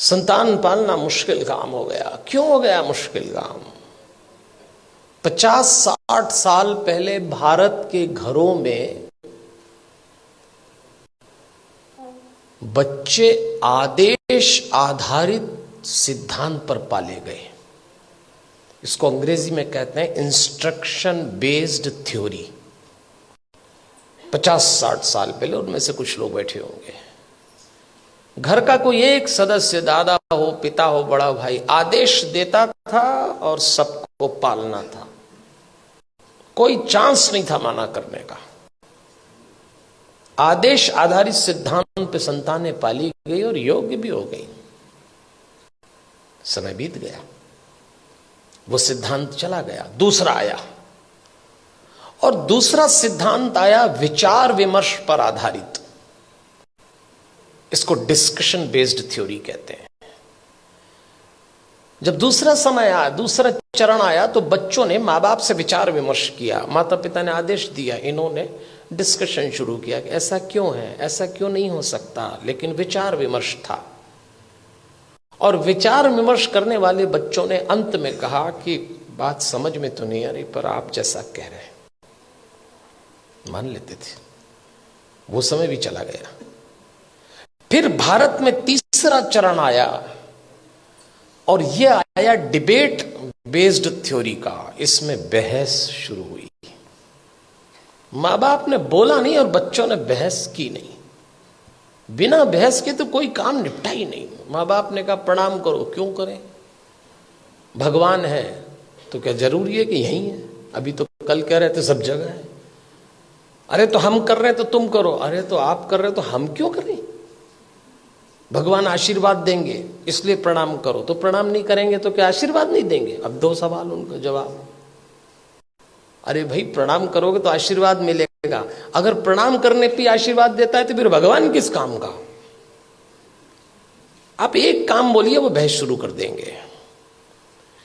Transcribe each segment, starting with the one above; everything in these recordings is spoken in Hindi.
संतान पालना मुश्किल काम हो गया। क्यों हो गया मुश्किल काम? 50-60 साल पहले भारत के घरों में बच्चे आदेश आधारित सिद्धांत पर पाले गए। इसको अंग्रेजी में कहते हैं इंस्ट्रक्शन बेस्ड थ्योरी। 50-60 साल पहले, उनमें से कुछ लोग बैठे होंगे, घर का कोई एक सदस्य, दादा हो, पिता हो, बड़ा भाई, आदेश देता था और सबको पालना था। कोई चांस नहीं था माना करने का। आदेश आधारित सिद्धांत पे संतानें पाली गई और योग्य भी हो गई। समय बीत गया, वो सिद्धांत चला गया, दूसरा आया। और दूसरा सिद्धांत आया विचार विमर्श पर आधारित। इसको डिस्कशन बेस्ड थ्योरी कहते हैं। जब दूसरा समय आया, दूसरा चरण आया, तो बच्चों ने माँ बाप से विचार विमर्श किया। माता पिता ने आदेश दिया, इन्होंने डिस्कशन शुरू किया कि ऐसा क्यों है, ऐसा क्यों नहीं हो सकता। लेकिन विचार विमर्श था, और विचार विमर्श करने वाले बच्चों ने अंत में कहा कि बात समझ में तो नहीं आ रही, पर आप जैसा कह रहे हैं मान लेते थे। वो समय भी चला गया। फिर भारत में तीसरा चरण आया, और यह आया डिबेट बेस्ड थ्योरी का। इसमें बहस शुरू हुई। माँ बाप ने बोला नहीं और बच्चों ने बहस की नहीं। बिना बहस के तो कोई काम निपटा ही नहीं। माँ बाप ने कहा प्रणाम करो, क्यों करें? भगवान है तो क्या जरूरी है कि यहीं है? अभी तो कल कह रहे थे सब जगह है। अरे तो हम कर रहे हैं तो तुम करो। अरे तो आप कर रहे हो तो हम क्यों करें? भगवान आशीर्वाद देंगे इसलिए प्रणाम करो। तो प्रणाम नहीं करेंगे तो क्या आशीर्वाद नहीं देंगे? अब दो सवाल, उनका जवाब। अरे भाई, प्रणाम करोगे तो आशीर्वाद मिलेगा। अगर प्रणाम करने पे आशीर्वाद देता है तो फिर भगवान किस काम का? आप एक काम बोलिए, वो बहस शुरू कर देंगे।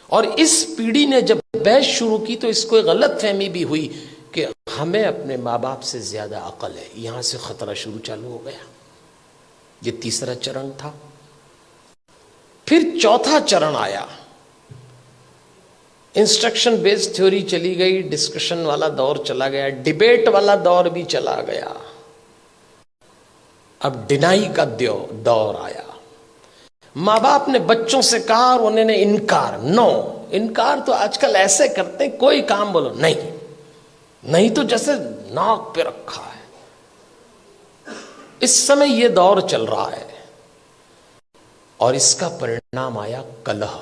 और इस पीढ़ी ने जब बहस शुरू की तो इसको एक गलत फहमी भी हुई कि हमें अपने माँ बाप से ज्यादा अकल है। यहां से खतरा शुरू चालू हो गया। ये तीसरा चरण था। फिर चौथा चरण आया। इंस्ट्रक्शन बेस्ड थ्योरी चली गई, डिस्कशन वाला दौर चला गया, डिबेट वाला दौर भी चला गया। अब डिनाई का दौर आया। माँ बाप ने बच्चों से कहा और उन्होंने इनकार। नो, इनकार तो आजकल ऐसे करते हैं, कोई काम बोलो नहीं, नहीं तो जैसे नाक पे रखा है। इस समय यह दौर चल रहा है, और इसका परिणाम आया कलह।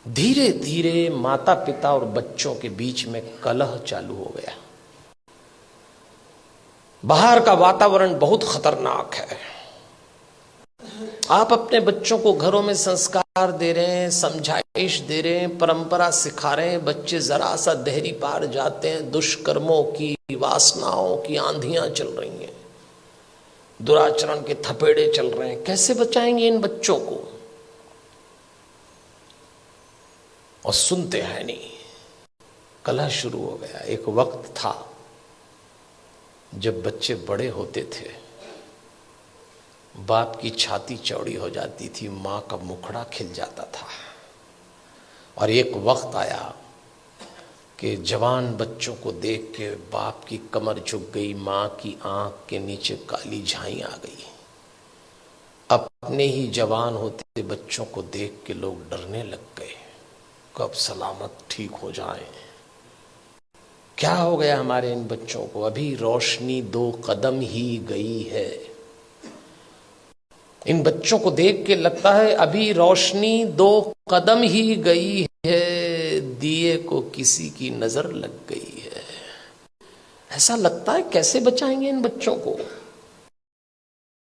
धीरे धीरे माता पिता और बच्चों के बीच में कलह चालू हो गया। बाहर का वातावरण बहुत खतरनाक है। आप अपने बच्चों को घरों में संस्कार दे रहे हैं, समझाइश दे रहे हैं, परंपरा सिखा रहे हैं, बच्चे जरा सा देहरी पार जाते हैं, दुष्कर्मों की, वासनाओं की आंधियां चल रही हैं, दुराचरण के थपेड़े चल रहे हैं। कैसे बचाएंगे इन बच्चों को? और सुनते हैं नहीं। कलह शुरू हो गया। एक वक्त था जब बच्चे बड़े होते थे, बाप की छाती चौड़ी हो जाती थी, मां का मुखड़ा खिल जाता था। और एक वक्त आया कि जवान बच्चों को देख के बाप की कमर झुक गई, मां की आंख के नीचे काली झाई आ गई। अपने ही जवान होते बच्चों को देख के लोग डरने लग गए, कब सलामत ठीक हो जाए। क्या हो गया हमारे इन बच्चों को? अभी रोशनी 2 कदम ही गई है। इन बच्चों को देख के लगता है अभी रोशनी 2 कदम ही गई है, दिए को किसी की नजर लग गई है। ऐसा लगता है। कैसे बचाएंगे इन बच्चों को?